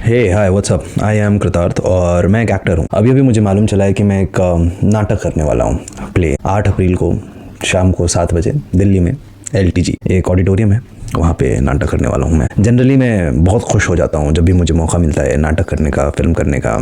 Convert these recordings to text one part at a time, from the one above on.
Hey hi what's up, I am Kritarth और मैं एक एक्टर हूँ। अभी अभी मुझे मालूम चला है कि मैं एक नाटक करने वाला हूँ। प्ले 8 अप्रैल को शाम को 7 बजे दिल्ली में LTG एक ऑडिटोरियम है, वहाँ पे नाटक करने वाला हूँ मैं। जनरली मैं बहुत खुश हो जाता हूँ जब भी मुझे मौका मिलता है नाटक करने का, फिल्म करने का।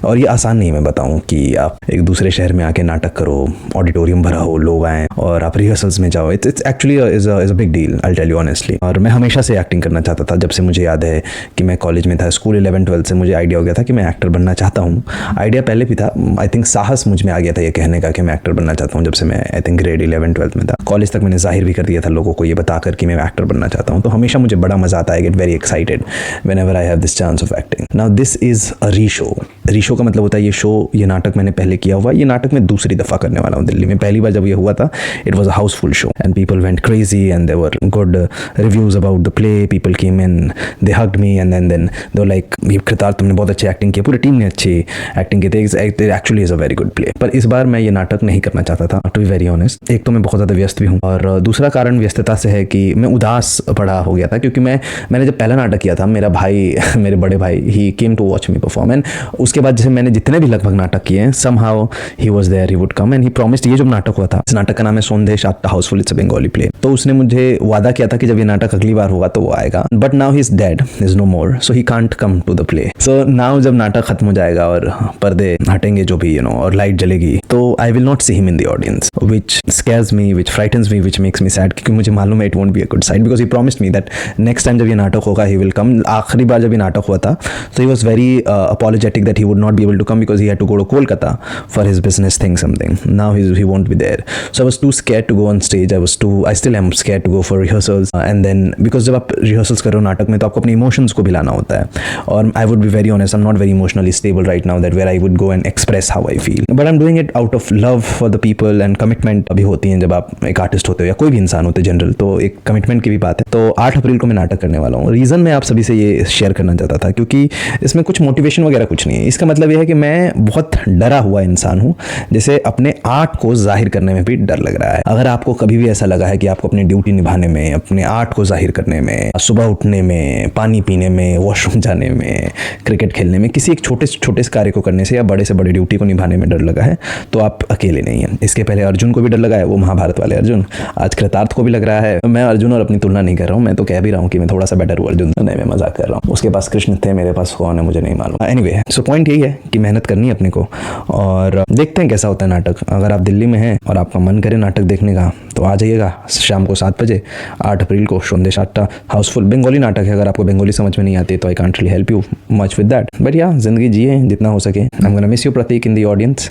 और ये आसान नहीं है, मैं बताऊँ कि आप एक दूसरे शहर में आके नाटक करो, ऑडिटोरियम भरा हो, लोग आएँ और आप रिहर्सल्स में जाओ। It's actually is a big deal, I tell you honestly. और मैं हमेशा से एक्टिंग करना चाहता था। जब से मुझे याद है कि मैं कॉलेज में था, स्कूल 11-12 से मुझे आइडिया हो गया था कि मैं एक्टर बनना चाहता हूँ। आइडिया पहले भी था, आई थिंक साहस मुझ में आ गया था ये कहने का कि मैं एक्टर बनना चाहता हूँ, जब से मैं आई थिंक ग्रेड 11-12 में था। कॉलेज तक मैंने जाहिर भी कर दिया था लोगों को ये बताकर कि मैं एक्टर बनना चाहता हूँ। तो हमेशा मुझे बड़ा मजा आता है, get very excited whenever I have this chance of acting. Now this is a reshow. Reshow का मतलब होता है ये शो, ये नाटक मैंने पहले किया हुआ। ये नाटक मैं दूसरी दफा करने वाला हूँ दिल्ली में। पहली बार जब ये हुआ था, it was a housefull show and people went crazy and there were good reviews about the play. People came in, they hugged me and then they were like, Kritarth तुमने बहुत अच्छी एक्टिंग की, पूरी टीम ने अच्छी एक्टिंग की थी, actually is a very good play. पर इस बार मैं ये नाटक नहीं करना चाहता था, टू बी वेरी ऑनेस्ट। एक तो मैं बहुत ज़्यादा व्यस्त भी हूँ और दूसरा कारण व्यस्तता से है कि मैं उदास पड़ा हो गया था, क्योंकि मैंने जब पहला नाटक किया था, मेरा भाई मेरे बड़े भाई he came to watch me perform and उसके बाद जैसे मैंने जितने भी लगभग नाटक किए हैं, somehow he was there, he would come and he promised. ये जो नाटक हुआ था, इस नाटक का नाम है Sondesh Atta housefull, it's a Bengali play. तो उसने मुझे वादा किया था कि जब ये नाटक अगली बार होगा तो वो आएगा, but now he is dead, he is no more, so he can't come to the play. So now जब नाटक खत्म हो जाएगा और पर्दे हटेंगे जो भी और लाइट जलेगी, तो I will not see him in the audience, which scares me, which frightens me, which makes me sad, क्योंकि मुझे मालूम है it won't be a good sight, because he promised me that next time जब ये नाटक होगा he will come. आखिरी बार जब ये नाटक हुआ था तो he was very apologetic that he would not be able to come because he had to go to Kolkata for his business thing something. Now he won't be there, so I was too scared to go on stage. I still am scared to go for rehearsals, and then because जब आप rehearsals कर रहे हो नाटक में तो आपको अपने emotions को भी लाना होता है, और I would be very honest, I'm not very emotionally stable right now that where I would go and express how I feel, but I'm doing it out of love for the people and commitment अभी होती है जब आप एक artist होते हो या कोई भी इंसान होते हैं जनरल, तो एक कमिटमेंट की भी बात है। तो 8 अप्रैल को मैं नाटक करने वाला हूँ। रीज़न मैं आप सभी से ये शेयर करना चाहता था क्योंकि इसमें कुछ मोटिवेशन वगैरह कुछ नहीं है। इसका मतलब यह है कि मैं बहुत डरा हुआ इंसान हूँ, जैसे अपने आर्ट को जाहिर करने में भी डर लग रहा है। अगर आपको कभी भी ऐसा लगा है कि आपको अपनी ड्यूटी निभाने में, अपने आर्ट को जाहिर करने में, सुबह उठने में, पानी पीने में, वॉशरूम जाने में, क्रिकेट खेलने में, किसी एक छोटे से छोटे कार्य को करने से या बड़े से बड़े ड्यूटी को निभाने में डर लगा है, तो आप अकेले नहीं हैं। इसके पहले अर्जुन को भी डर लगा है, वो महाभारत वाले अर्जुन। आज कृतार्थ को भी लग रहा है। मैं अर्जुन और अपनी तुलना नहीं कर रहा हूँ, मैं तो कह भी रहा हूँ कि मैं थोड़ा सा बेटर हूँ अर्जुन। नहीं, मैं मजाक कर रहा हूँ। उसके पास कृष्ण थे, मेरे पास कौन है मुझे नहीं मालूम। एनीवे, सो पॉइंट यही है कि मेहनत करनी है अपने को और देखते हैं कैसा होता है नाटक। अगर आप दिल्ली में हैं और आपका मन करे नाटक देखने का तो आ जाइएगा शाम को 7 बजे 8 अप्रैल को सोंदेश आट्टा हाउसफुल। बंगाली नाटक है, अगर आपको बंगाली समझ में नहीं आती तो I can't really help you much with that, but yeah जिंदगी जिए जितना हो सके। I am gonna miss you Prateek in the audience,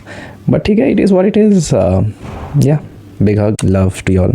but ठीक है, it is what it is. Yeah big hug, love to you all.